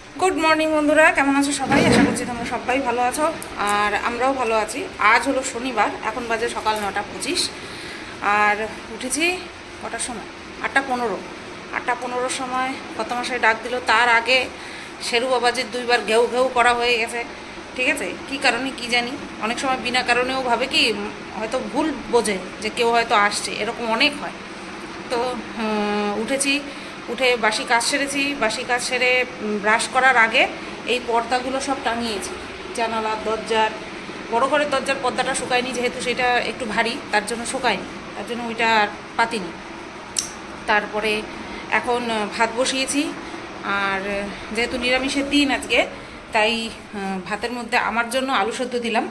Good morning बंधुरा केमन आछो सबाई आशा करछि तोमरा सबाई भालो आछो और आमराओ भालो आछि। आज हलो शनिवार एखन बाजे सकाल 9टा 25 और उठेछि कटार समय 8टा 15 समय कत मासे डाक दिल तार आगे शेरू बाबाजिर दुइबार घेउ घेउ करा हये गेছে। ठीक है कि कारणे कि जानी अनेक समय बिना कारणेও भावे कि हयतो भूल बोझे जे केउ हयतो आसছে एरकम अनेक हय। तो उठेছি उठे बासी काज सेरेছি बासी काज सेरे ब्राश करार आगे এই পর্দাগুলো সব টাঙিয়েছি জানালা দরজার বড় করে দরজার পর্দাটা শুকায়নি যেহেতু সেটা একটু ভারী তার জন্য শুকায়নি তার জন্য ওইটা আর পাতিনি। তারপরে এখন ভাত বসিয়েছি আর যেহেতু নিরামিষের দিন আজকে তাই ভাতের মধ্যে আমার জন্য আলু সেদ্ধ দিলাম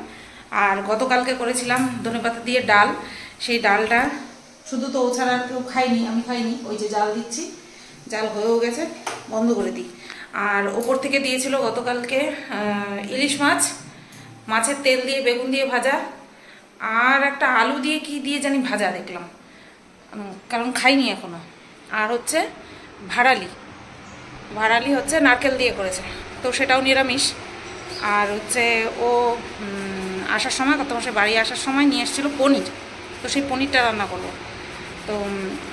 আর গতকালকে করেছিলাম ধনেপাতা দিয়ে ডাল সেই ডালটা শুধু তো ও ছাড়া আর কেউ খাইনি আমি খাইনি ওই যে জাল দিচ্ছি জাল হয়েও গেছে বন্ধ করে দিই। আর ওপর থেকে দিয়েছিল গতকালকে ইলিশ মাছ মাছের তেল দিয়ে বেগুন দিয়ে ভাজা আর একটা আলু দিয়ে কি দিয়ে জানি ভাজা দেখলাম কারণ খাইনি এখনো। আর হচ্ছে ভাড়ালি হচ্ছে নারকেল দিয়ে করেছে তো সেটাও নিরামিষ। আর হচ্ছে ও আসার সময় কত মাসে বাড়ি আসার সময় নিয়ে এসেছিল পনির তো সেই পনিরটা রান্না করবো তো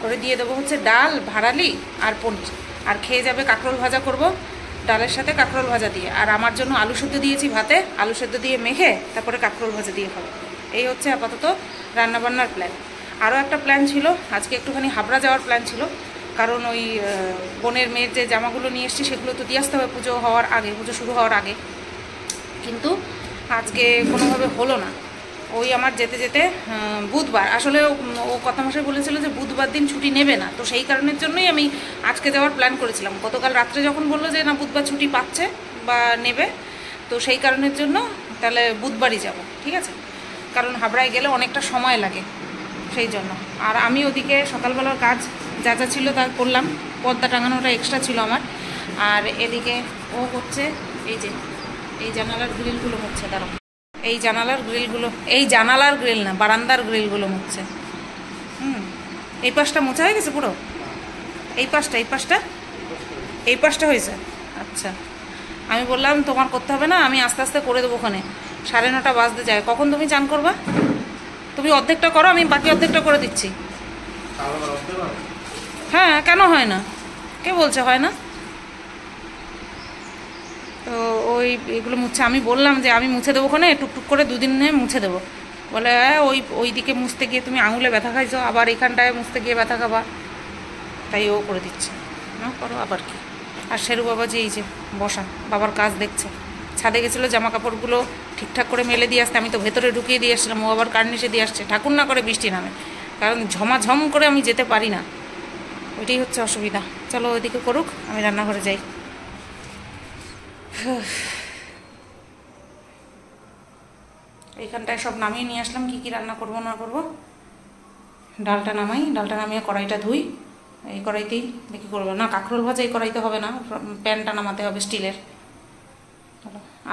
করে দিয়ে দেবো হচ্ছে ডাল ভাড়ালি আর পনির আর খেয়ে যাবে কাঁকরোল ভাজা করব ডালের সাথে কাঁকরোল ভাজা দিয়ে আর আমার জন্য আলু সেদ্ধ দিয়েছি ভাতে আলু সেদ্ধ দিয়ে মেখে তারপরে কাঁকরোল ভাজা দিয়ে খাবো। এই হচ্ছে আপাতত রান্নাবান্নার প্ল্যান। আরও একটা প্ল্যান ছিল আজকে একটুখানি হাবড়া যাওয়ার প্ল্যান ছিল কারণ ওই বোনের মেয়ের যে জামাগুলো নিয়ে এসেছি সেগুলো তো দিয়ে আসতে হবে পুজো শুরু হওয়ার আগে কিন্তু আজকে কোনোভাবে হলো না। ওই আমার যেতে যেতে বুধবার আসলে ও কথা মশাই বলেছিল যে বুধবার দিন ছুটি নেবে না তো সেই কারণের জন্যই আমি আজকে যাওয়ার প্ল্যান করেছিলাম। গতকাল রাত্রে যখন বললো যে না বুধবার ছুটি পাচ্ছে বা নেবে তো সেই কারণের জন্য তাহলে বুধবারই যাব ঠিক আছে কারণ হাবড়ায় গেলে অনেকটা সময় লাগে সেই জন্য। আর আমি ওদিকে সকালবেলার কাজ যা যা ছিল তা করলাম পর্দা টাঙানোটা এক্সট্রা ছিল আমার। আর এদিকে ও হচ্ছে এই যে এই জানালার গ্রিলগুলো হচ্ছে দাঁড়াও এই জানালার গ্রিল না বারান্দার গ্রিলগুলো মুছছে। এই পাশটা মোছা হয়ে গেছে পুরো এই পাশটা হয়েছে। আচ্ছা আমি বললাম তোমার করতে হবে না আমি আস্তে আস্তে করে দেবো ওখানে 9:30 বাজতে যায়। কখন তুমি চান করবা? তুমি অর্ধেকটা করো আমি বাকি অর্ধেকটা করে দিচ্ছি। হ্যাঁ কেন হয় না কে বলছে হয় না? তো ওই এগুলো মুছছে আমি বললাম যে আমি মুছে দেবো ওখানে টুকটুক করে 2 দিনে মুছে দেবো বলে ওই দিকে মুছতে গিয়ে তুমি আঙুলে ব্যথা খাইছো আবার এখানটায় মুছতে গিয়ে ব্যথা খাবা তাই ও করে দিচ্ছে না করো আবার কি। আর শেরু বাবাজি এই যে বসা বাবার কাজ দেখছে ছাদে গেছিলো জামা কাপড়গুলো ঠিকঠাক করে মেলে দিয়ে আসতে আমি তো ভেতরে ঢুকিয়ে দিয়ে আসছিলাম ও আবার কার্নিশে দিয়ে আসছে ঠাকুর না করে বৃষ্টি নামে কারণ ঝমাঝম করে আমি যেতে পারি না ওইটাই হচ্ছে অসুবিধা। চলো ওইদিকে করুক আমি রান্নাঘরে যাই। এইখানটায় সব নামিয়ে নিয়ে আসলাম কি রান্না করবো না করবো। ডালটা নামিয়ে কড়াইটা ধুই এই কড়াইতেই দেখি করবো না কাঁকরোল ভাজা এই কড়াইতে হবে না প্যানটা নামাতে হবে স্টিলের।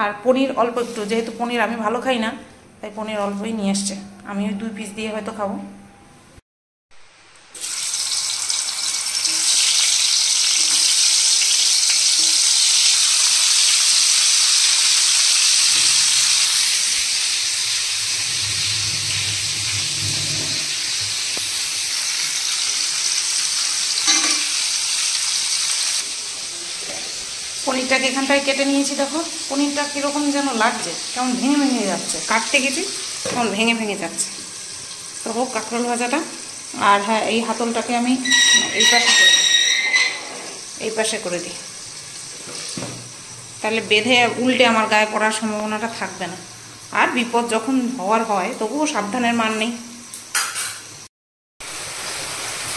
আর পনির অল্প একটু যেহেতু পনির আমি ভালো খাই না তাই পনির অল্পই নিয়ে এসছে আমি ওই 2 পিস দিয়ে হয়তো খাবো। পনিরটাকে এখানটায় কেটে নিয়েছি দেখো পনিরটা কীরকম যেন লাগছে কেমন ভেঙে যাচ্ছে কাটতে গেছি কেমন ভেঙে যাচ্ছে। তো হোক কাঁকরোল ভাজাটা। আর হ্যাঁ এই হাতলটাকে আমি এই পাশে করে দিই তাহলে বেঁধে উল্টে আমার গায়ে পড়ার সম্ভাবনাটা থাকবে না। আর বিপদ যখন হওয়ার হয় তবুও সাবধানের মান নেই।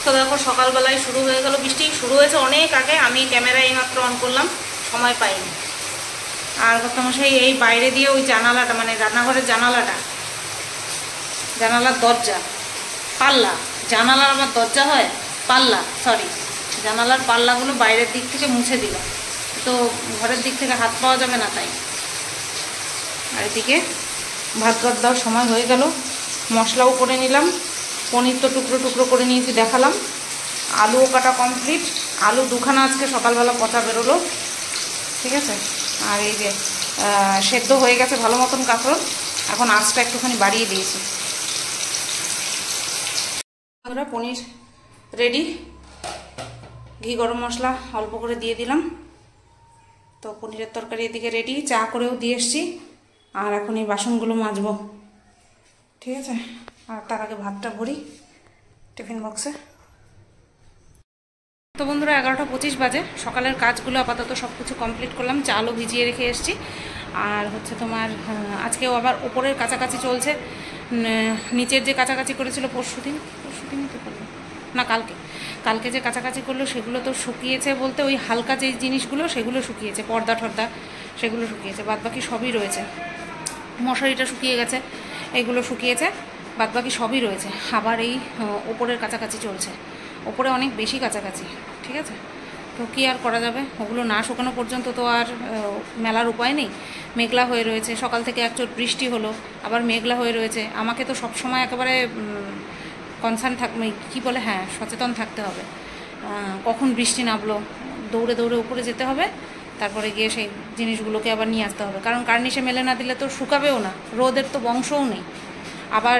তো দেখো সকালবেলায় শুরু হয়ে গেল বৃষ্টি শুরু হয়েছে অনেক আগে আমি ক্যামেরা এইমাত্র অন করলাম সময় পাইনি। আর কত মশাই এই বাইরে দিয়ে ওই জানালাটা মানে রান্নাঘরের জানালার দরজা পাল্লা জানালার আমার দরজা হয় পাল্লা জানালার পাল্লাগুলো বাইরের দিক থেকে মুছে দিল তো ঘরের দিক থেকে হাত পাওয়া যাবে না তাই। আর এদিকে ভাত দেওয়ার সময় হয়ে গেল মশলাও করে নিলাম পনির তো টুকরো টুকরো করে নিয়েছি দেখালাম আলুও কাটা কমপ্লিট আলু দুখানা আজকে সকালবেলা পচা বেরোলো ঠিক আছে। আর এই যে সেদ্ধ হয়ে গেছে ভালো মতন কাঁকরোল, এখন আঁচটা একটুখানি বাড়িয়ে দিয়েছি। আমরা পনির রেডি, ঘি গরম মশলা অল্প করে দিয়ে দিলাম। তো পনিরের তরকারি এদিকে রেডি, চা করেও দিয়ে এসছি। আর এখন এই বাসনগুলো মাজবো, ঠিক আছে। আর তার আগে ভাতটা ভরি টিফিন বক্সে। তো বন্ধুরা 11টা 25 বাজে, সকালের কাজগুলো আপাতত সব কিছু কমপ্লিট করলাম, চালও ভিজিয়ে রেখে এসেছি। আর হচ্ছে তোমার আজকেও আবার ওপরের কাছাকাছি চলছে, নিচের যে কাছাকাছি করেছিল পরশুদিন কি করলো না কালকে যে কাছাকাছি করলো সেগুলো তো শুকিয়েছে, বলতে ওই হালকা যে জিনিসগুলো সেগুলো শুকিয়েছে, পর্দা ঠর্দা সেগুলো শুকিয়েছে, বাদবাকি সবই রয়েছে। মশারিটা শুকিয়ে গেছে, এইগুলো শুকিয়েছে, বাদবাকি সবই রয়েছে। আবার এই ওপরের কাছাকাছি চলছে, ওপরে অনেক বেশি কাছাকাছি, ঠিক আছে। তো কী আর করা যাবে, ওগুলো না শুকানো পর্যন্ত তো আর মেলার উপায় নেই। মেঘলা হয়ে রয়েছে, সকাল থেকে একচোট বৃষ্টি হলো, আবার মেঘলা হয়ে রয়েছে। আমাকে তো সবসময় একেবারে কনসার্ন কী বলে, হ্যাঁ, সচেতন থাকতে হবে। কখন বৃষ্টি নামলো দৌড়ে দৌড়ে উপরে যেতে হবে, তারপরে গিয়ে সেই জিনিসগুলোকে আবার নিয়ে আসতে হবে, কারণ কার্নিশে মেলে না দিলে তো শুকাবেও না, রোদের তো বংশও নেই। আবার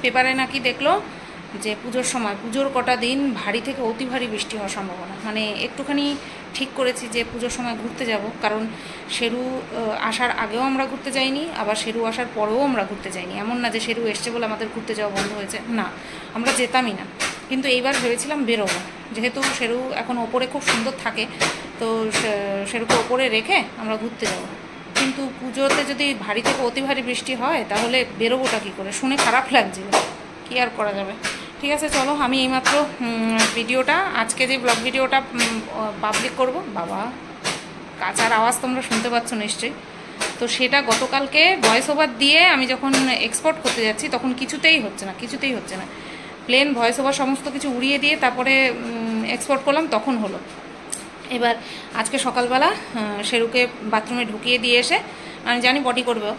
পেপারে নাকি দেখলো যে পুজোর সময়, পুজোর কটা দিন ভারী থেকে অতি ভারী বৃষ্টি হওয়ার সম্ভাবনা। মানে একটুখানি ঠিক করেছি যে পুজোর সময় ঘুরতে যাব, কারণ শেরু আসার আগেও আমরা ঘুরতে যাইনি, আবার শেরু আসার পরেও আমরা ঘুরতে যাইনি। এমন না যে শেরু এসছে বলে আমাদের ঘুরতে যাওয়া বন্ধ হয়েছে, না, আমরা যেতামই না। কিন্তু এইবার ভেবেছিলাম বেরোবো, যেহেতু শেরু এখন ওপরে খুব সুন্দর থাকে, তো শেরুকে ওপরে রেখে আমরা ঘুরতে যাব। কিন্তু পুজোতে যদি ভারী থেকে অতি ভারী বৃষ্টি হয় তাহলে বেরোবোটা কী করে, শুনে খারাপ লাগছিল, কী আর করা যাবে। ঠিক আছে, চলো আমি এইমাত্র ভিডিওটা, আজকে যে ব্লগ ভিডিওটা পাবলিক করব, বাবা কাঁচার আওয়াজ তোমরা শুনতে পাচ্ছ নিশ্চয়ই, তো সেটা গতকালকে ভয়েস ওভার দিয়ে আমি যখন এক্সপোর্ট করতে যাচ্ছি তখন কিছুতেই হচ্ছে না। প্লেন ভয়েস ওভার সমস্ত কিছু উড়িয়ে দিয়ে তারপরে এক্সপোর্ট করলাম, তখন হলো। এবার আজকে সকালবেলা শেরুকে বাথরুমে ঢুকিয়ে দিয়ে এসে, আমি জানি পটি করবে,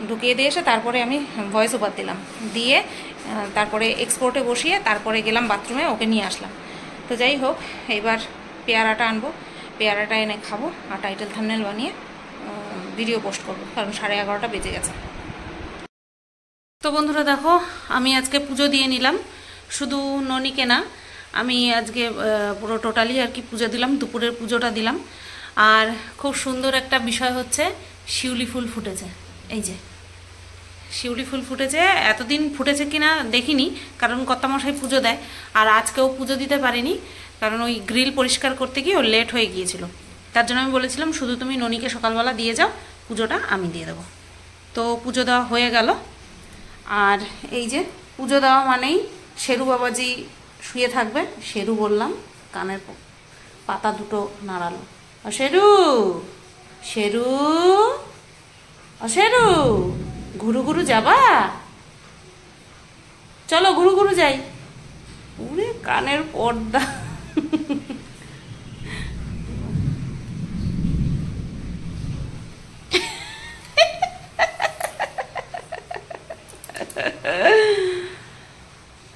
ঢুকিয়ে দিয়ে এসে তারপরে আমি ভয়েস ওভার দিলাম, দিয়ে তারপরে এক্সপোর্টে বসিয়ে তারপরে গেলাম বাথরুমে, ওকে নিয়ে আসলাম। তো যাই হোক, এইবার পেয়ারাটা আনবো, পেয়ারাটা এনে খাবো আর টাইটেল থাম্বনেল বানিয়ে ভিডিও পোস্ট করবো, কারণ 11:30 বেজে গেছে। তো বন্ধুরা দেখো, আমি আজকে পুজো দিয়ে নিলাম, শুধু ননিকে না, আমি আজকে পুরো টোটালি আর কি পুজো দিলাম, দুপুরের পুজোটা দিলাম। আর খুব সুন্দর একটা বিষয় হচ্ছে, শিউলি ফুল ফুটেছে। এই যে শিউলি ফুল ফুটেছে, এতদিন ফুটেছে কিনা দেখিনি, কারণ কর্তামশাই পুজো দেয়, আর আজকেও পুজো দিতে পারিনি, কারণ ওই গ্রিল পরিষ্কার করতে গিয়ে ওর লেট হয়ে গিয়েছিল। তার জন্য আমি বলেছিলাম শুধু তুমি ননিকে সকালবেলা দিয়ে যাও, পুজোটা আমি দিয়ে দেবো। তো পুজো দেওয়া হয়ে গেল। আর এই যে পুজো দেওয়া মানেই শেরু বাবাজি শুয়ে থাকবে। শেরু বললাম, কানের পাতা দুটো নাড়ালো, শেরু শেরু শেরু, ঘুরু ঘুরু যাবা, চলো ঘুরু ঘুরু যাই। উরে কানের পর্দা,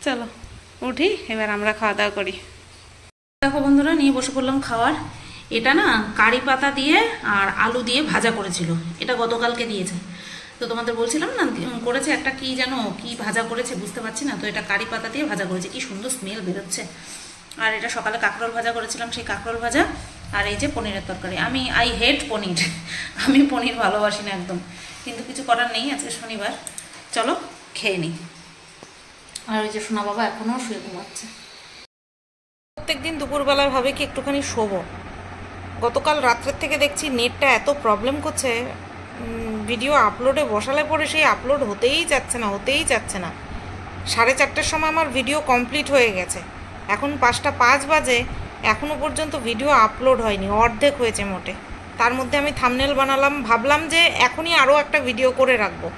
চলো উঠি, এবার আমরা খাওয়া দাওয়া করি। দেখো বন্ধুরা, নিয়ে বসে পড়লাম খাওয়ার। এটা না কারি পাতা দিয়ে আর আলু দিয়ে ভাজা করেছিল, এটা গতকালকে দিয়েছে। তো তোমাদের বলছিলাম না, করেছে একটা কি যেন কি ভাজা করেছে বুঝতে পারছি না, তো এটা কারি পাতা দিয়ে ভাজা করেছে, কি সুন্দর স্মেল বেরোচ্ছে। আর এটা সকালে কাঁকরোল ভাজা করেছিলাম, সেই কাঁকরোল ভাজা। আর এই যে পনিরের তরকারি। আই হেট পনির, আমি পনির ভালোবাসি না একদম, কিন্তু কিছু করার নেই, আজকে শনিবার, চলো খেয়ে নিই। আর ওই যে সোনা বাবা এখনও শুয়ে ঘুমাচ্ছে। প্রত্যেকদিন দুপুরবেলায় ভাবে কি একটুখানি শোবো, গতকাল রাত্রের থেকে দেখছি নেটটা এত প্রবলেম করছে, ভিডিও আপলোডে বসালে পরে সেই আপলোড হতেই যাচ্ছে না। 4:30টার সময় আমার ভিডিও কমপ্লিট হয়ে গেছে, এখন 5:05 বাজে, এখনও পর্যন্ত ভিডিও আপলোড হয়নি, অর্ধেক হয়েছে মোটে। তার মধ্যে আমি থাম্বনেল বানালাম, ভাবলাম যে এখনই আরও একটা ভিডিও করে রাখবো,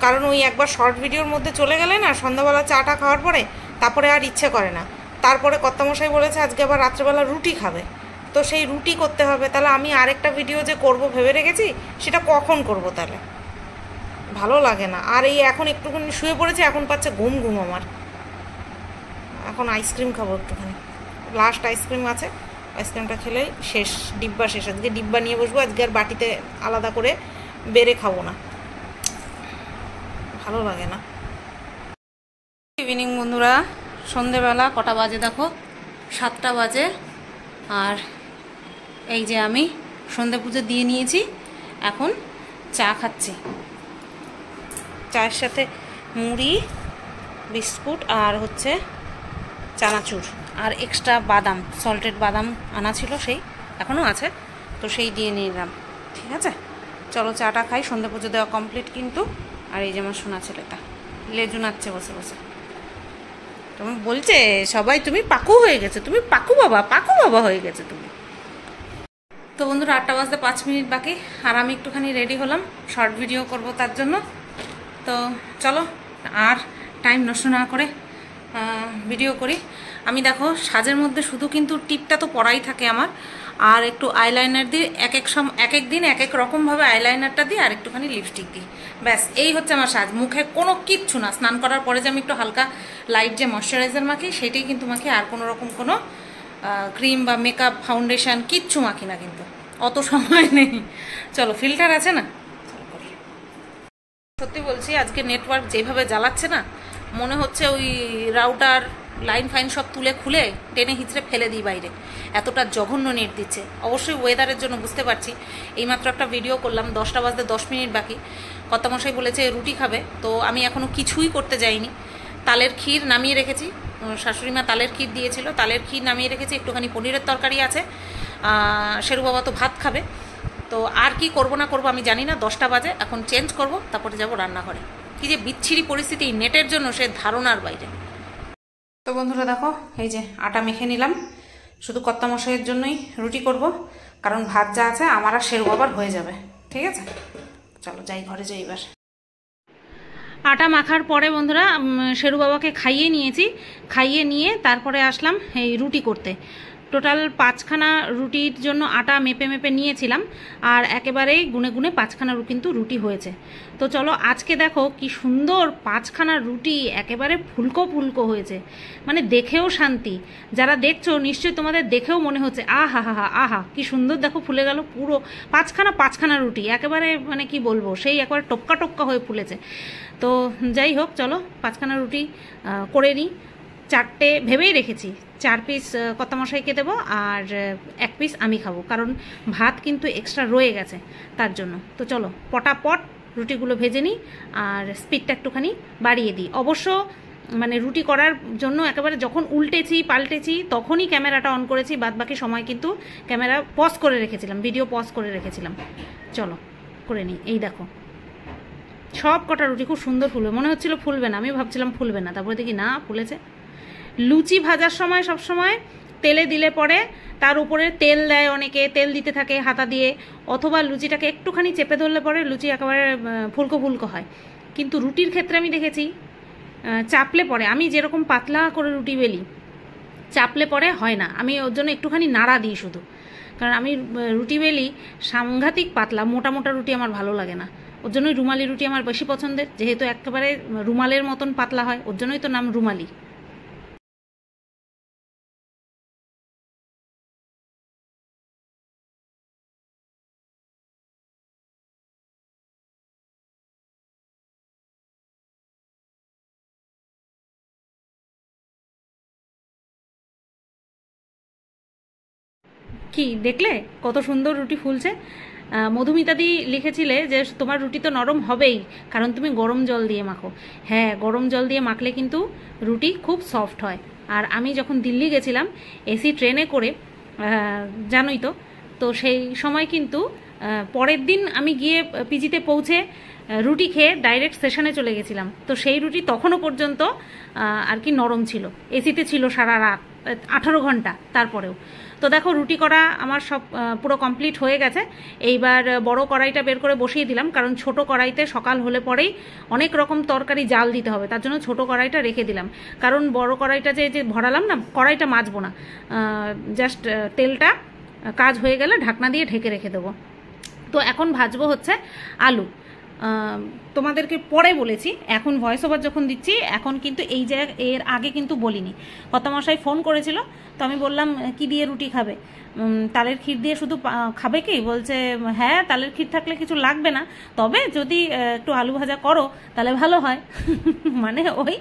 কারণ ওই একবার শর্ট ভিডিওর মধ্যে চলে গেলে না, সন্ধ্যাবেলা চাটা খাওয়ার পরে তারপরে আর ইচ্ছে করে না। তারপরে কর্তামশাই বলেছে আজকে আবার রাত্রেবেলা রুটি খাবে, তো সেই রুটি করতে হবে। তাহলে আমি আরেকটা ভিডিও যে করব ভেবে রেখেছি, সেটা কখন করব, তাহলে ভালো লাগে না। আর এই এখন একটুখানি শুয়ে পড়েছি, এখন পাচ্ছে ঘুম আমার। এখন আইসক্রিম খাবো একটুখানি, লাস্ট আইসক্রিম আছে, আইসক্রিমটা খেলে শেষ, ডিব্বা শেষ। আজকে ডিব্বা নিয়ে বসবো, আজকে আর বাটিতে আলাদা করে বেড়ে খাবো না, ভালো লাগে না। ইভিনিং বন্ধুরা, সন্ধেবেলা কটা বাজে দেখো, 7টা বাজে। আর এই যে আমি সন্ধে পুজো দিয়ে নিয়েছি, এখন চা খাচ্ছি। চায়ের সাথে মুড়ি, বিস্কুট আর হচ্ছে চানাচুর, আর এক্সট্রা বাদাম, সল্টেড বাদাম আনা ছিল, সেই এখনও আছে, তো সেই দিয়ে নিলাম। ঠিক আছে, চলো চাটা খাই। সন্ধে পুজো দেওয়া কমপ্লিট কিন্তু। আর এই যে আমার শোনা ছেলেটা লেজু নাচ্ছে বসে বসে। তুমি বলছে সবাই তুমি পাকু হয়ে গেছে, তুমি পাকু বাবা হয়ে গেছে তুমি। তো বন্ধুরা 8টা বাজতে 5 মিনিট বাকি, আর আমি একটুখানি রেডি হলাম, শর্ট ভিডিও করব তার জন্য। তো চলো আর টাইম নষ্ট না করে ভিডিও করি। আমি দেখো সাজের মধ্যে শুধু কিন্তু টিপটা তো পরাই থাকে আমার, আর একটু আইলাইনার দিই, এক এক দিন এক এক রকমভাবে আইলাইনারটা দিই, আর একটুখানি লিপস্টিক দিই, ব্যাস এই হচ্ছে আমার সাজ। মুখে কোনো কিচ্ছু না, স্নান করার পরে যে আমি একটু হালকা লাইট যে ময়শ্চারাইজার মাখি সেটাই কিন্তু মাখি, আর কোনো রকম কোনো ক্রিম বা মেকআপ ফাউন্ডেশন কিচ্ছু মাখি না, কিন্তু অত সময় নেই। চলো, ফিল্টার আছে না, সত্যি বলছি আজকে নেটওয়ার্ক যেভাবে জ্বালাচ্ছে না, মনে হচ্ছে ওই রাউটার লাইন ফাইন সব তুলে খুলে টেনে হিচড়ে ফেলে দিই বাইরে, এতটা জঘন্য নেট দিচ্ছে। অবশ্যই ওয়েদারের জন্য বুঝতে পারছি। এইমাত্র একটা ভিডিও করলাম, 10টা বাজতে 10 মিনিট বাকি। কর্তামশাই বলেছে রুটি খাবে, তো আমি এখনও কিছুই করতে যাইনি। তালের ক্ষীর নামিয়ে রেখেছি, শাশুড়ি মা তালের ক্ষীর দিয়েছিল, তালের ক্ষীর নামিয়ে রেখেছি, একটুখানি পনিরের তরকারি আছে, শেরু বাবা তো ভাত খাবে। তো আর কি করব না করব আমি জানি না, 10টা বাজে, এখন চেঞ্জ করব, তারপরে যাব রান্নাঘরে। কি যে বিচ্ছিরি পরিস্থিতি নেটের জন্য, সে ধারণার বাইরে। তো বন্ধুরা দেখো, এই যে আটা মেখে নিলাম, শুধু কর্তামশাইয়ের জন্যই রুটি করব, কারণ ভাত যা আছে আমার আর শেরু বাবার হয়ে যাবে। ঠিক আছে, চলো যাই ঘরে যাই এবার। আটা মাখার পরে বন্ধুরা শেরু বাবাকে খাইয়ে নিয়েছি, খাইয়ে নিয়ে তারপরে আসলাম এই রুটি করতে। টোটাল 5খানা রুটির জন্য আটা মেপে মেপে নিয়েছিলাম, আর একেবারেই গুনে গুনে 5খানা কিন্তু রুটি হয়েছে। তো চলো আজকে দেখো কি সুন্দর 5খানা রুটি, একেবারে ফুলকো ফুলকো হয়েছে, মানে দেখেও শান্তি। যারা দেখছো নিশ্চয়ই তোমাদের দেখেও মনে হচ্ছে আহা হা হা আহা কি সুন্দর, দেখো ফুলে গেল পুরো 5খানা রুটি, একেবারে মানে কি বলবো, সেই একবার টপকা টপকা হয়ে ফুলেছে। তো যাই হোক, চলো 5খানা রুটি করে নিই। 4টে ভেবেই রেখেছি, 4 পিস কর্তামশাইকে দেবো আর 1 পিস আমি খাবো, কারণ ভাত কিন্তু এক্সট্রা রয়ে গেছে তার জন্য। তো চলো পটাপট রুটিগুলো ভেজে নিই, আর স্পিডটা একটুখানি বাড়িয়ে দিই। অবশ্য মানে রুটি করার জন্য একেবারে যখন উল্টেছি পাল্টেছি তখনই ক্যামেরাটা অন করেছি, বাদ বাকি সময় কিন্তু ক্যামেরা পজ করে রেখেছিলাম, ভিডিও পজ করে রেখেছিলাম। চলো করে নিই। এই দেখো সব কটা রুটি খুব সুন্দর ফুলবে, মনে হচ্ছিল ফুলবে না, আমি ভাবছিলাম ফুলবে না, তারপরে দেখি না ফুলেছে। লুচি ভাজার সময় সব সময় তেলে দিলে পরে তার উপরে তেল দেয়, অনেকে তেল দিতে থাকে হাতা দিয়ে, অথবা লুচিটাকে একটুখানি চেপে ধরলে পরে লুচি একেবারে ফুলকো ফুলকো হয়। কিন্তু রুটির ক্ষেত্রে আমি দেখেছি চাপলে পরে, আমি যেরকম পাতলা করে রুটি বেলি, চাপলে পরে হয় না, আমি ওর জন্য একটুখানি নাড়া দিই শুধু, কারণ আমি রুটি বেলি সাংঘাতিক পাতলা, মোটা মোটা রুটি আমার ভালো লাগে না, ওর জন্যই রুমালি রুটি আমার বেশি পছন্দের, যেহেতু একেবারে রুমালের মতন পাতলা হয়, ওর জন্যই তো নাম রুমালি। কি দেখলে কত সুন্দর রুটি ফুলছে। মধুমিতাদি লিখেছিলে যে তোমার রুটি তো নরম হবেই, কারণ তুমি গরম জল দিয়ে মাখো। হ্যাঁ, গরম জল দিয়ে মাখলে কিন্তু রুটি খুব সফট হয়। আর আমি যখন দিল্লি গেছিলাম এসি ট্রেনে করে, জানোই তো, তো সেই সময় কিন্তু পরের দিন আমি গিয়ে পিজিতে পৌঁছে রুটি খেয়ে ডাইরেক্ট স্টেশনে চলে গেছিলাম। তো সেই রুটি তখনও পর্যন্ত আর কি নরম ছিল, এসিতে ছিল সারা রাত, 18 ঘন্টা তারপরেও। তো দেখো রুটি করা আমার সব পুরো কমপ্লিট হয়ে গেছে। এইবার বড় কড়াইটা বের করে বসিয়ে দিলাম, কারণ ছোট কড়াইতে সকাল হলে পরেই অনেক রকম তরকারি জাল দিতে হবে, তার জন্য ছোট কড়াইটা রেখে দিলাম। কারণ বড় কড়াইটা যে ভরালাম না, কড়াইটা মাজবো না, জাস্ট তেলটা কাজ হয়ে গেলে ঢাকনা দিয়ে ঢেকে রেখে দেবো। তো এখন ভাজবো হচ্ছে আলু। তোমাদেরকে পরে বলেছি, এখন ভয়েস ওভার যখন দিচ্ছি এখন কিন্তু এই জায়গা এর আগে কিন্তু বলিনি। কর্তামশাই ফোন করেছিল, তো আমি বললাম কি দিয়ে রুটি খাবে, তালের ক্ষীর দিয়ে শুধু খাবে কি? বলছে হ্যাঁ তালের ক্ষীর থাকলে কিছু লাগবে না, তবে যদি একটু আলু ভাজা করো তাহলে ভালো হয়। মানে ওই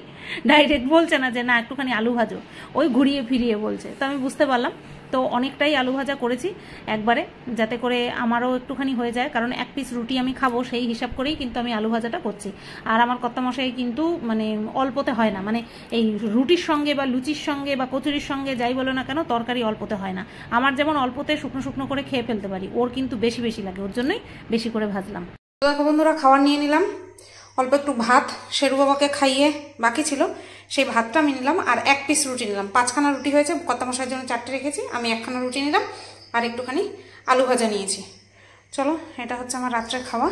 ডাইরেক্ট বলছে না যে না একটুখানি আলু ভাজো, ওই ঘুরিয়ে ফিরিয়ে বলছে। তো আমি বুঝতে পারলাম, তো অনেকটাই আলু ভাজা করেছি একবারে, যাতে করে আমারও একটুখানি হয়ে যায়, কারণ এক পিস রুটি আমি খাবো সেই হিসাব করেই কিন্তু আমি আলু ভাজাটা করছি। আর আমার কর্তামশাই কিন্তু মানে অল্পতে হয় না, মানে এই রুটির সঙ্গে বা লুচির সঙ্গে বা কচুরির সঙ্গে যাই বলো না কেন তরকারি অল্পতে হয় না। আমার যেমন অল্পতে শুকনো শুকনো করে খেয়ে ফেলতে পারি, ওর কিন্তু বেশি বেশি লাগে, ওর জন্যই বেশি করে ভাজলাম। দেখো বন্ধুরা, খাবার নিয়ে নিলাম, অল্প একটু ভাত শেরু বাবাকে খাইয়ে বাকি ছিল সেই ভাতটা আমি নিলাম, আর এক পিস রুটি নিলাম। 5খানা রুটি হয়েছে, কর্তামশাইয়ের জন্য 4টে রেখেছি, আমি 1খানা রুটি নিলাম আর একটুখানি আলু ভাজা নিয়েছি। চলো এটা হচ্ছে আমার রাত্রের খাওয়া,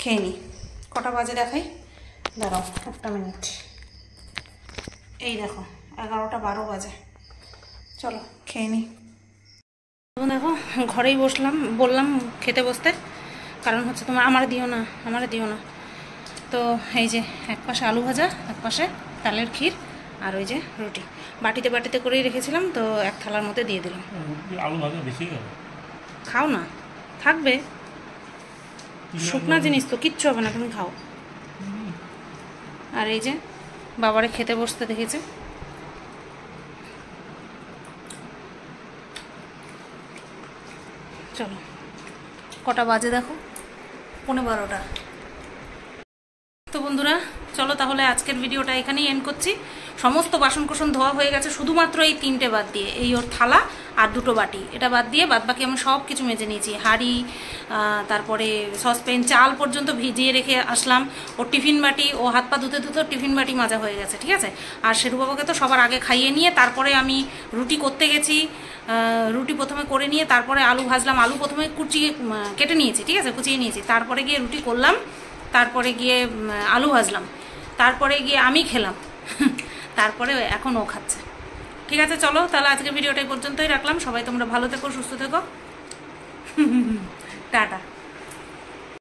খেয়ে নিই। কটা বাজে দেখাই, দাঁড়াও একটা মিনিট, এই দেখো 11টা 12 বাজে। চলো খেয়ে নিই। দেখো ঘরেই বললাম খেতে বসতে, কারণ হচ্ছে তোমার আমারে দিও না। তো এই যে এক পাশে আলু ভাজা, এক পাশে তালের ক্ষীর, আর ওই যে রুটি বাটিতে করেই রেখেছিলাম, তো এক থালার মধ্যে দিয়ে দিলাম। আলু ভাজা বেশি খাও না, থাকবে, শুকনা জিনিস তো কিচ্ছু হবে না, তুমি খাও। আর এই যে বাবারে খেতে বসতে দেখেছে। চলো কটা বাজে দেখো, 11:15। তো বন্ধুরা চলো তাহলে আজকের ভিডিওটা এখানেই এন্ড করছি। সমস্ত বাসনকোসন ধোয়া হয়ে গেছে, শুধুমাত্র এই 3টে বাদ দিয়ে, এই ওর থালা আর 2টো বাটি, এটা বাদ দিয়ে বাদ বাকি আমি সব কিছু মেজে নিয়েছি। হাঁড়ি, তারপরে সসপ্যান, চাল পর্যন্ত ভিজিয়ে রেখে আসলাম। ওর টিফিন বাটি, ও হাত পা ধুতে টিফিন বাটি মাজা হয়ে গেছে, ঠিক আছে। আর শেরু বাবাকে তো সবার আগে খাইয়ে নিয়ে তারপরে আমি রুটি করতে গেছি। রুটি প্রথমে করে নিয়ে তারপরে আলু ভাজলাম, আলু প্রথমে কেটে নিয়েছি, ঠিক আছে, কুচিয়ে নিয়েছি, তারপরে গিয়ে রুটি করলাম, তারপরে গিয়ে আলু ভাজলাম, তারপরে গিয়ে আমি খেলাম, তারপরে এখন ও খাচ্ছে। ঠিক আছে চলো তাহলে আজকে ভিডিওটা এই পর্যন্তই রাখলাম। সবাই তোমরা ভালো থেকো, সুস্থ থেকো, টাটা।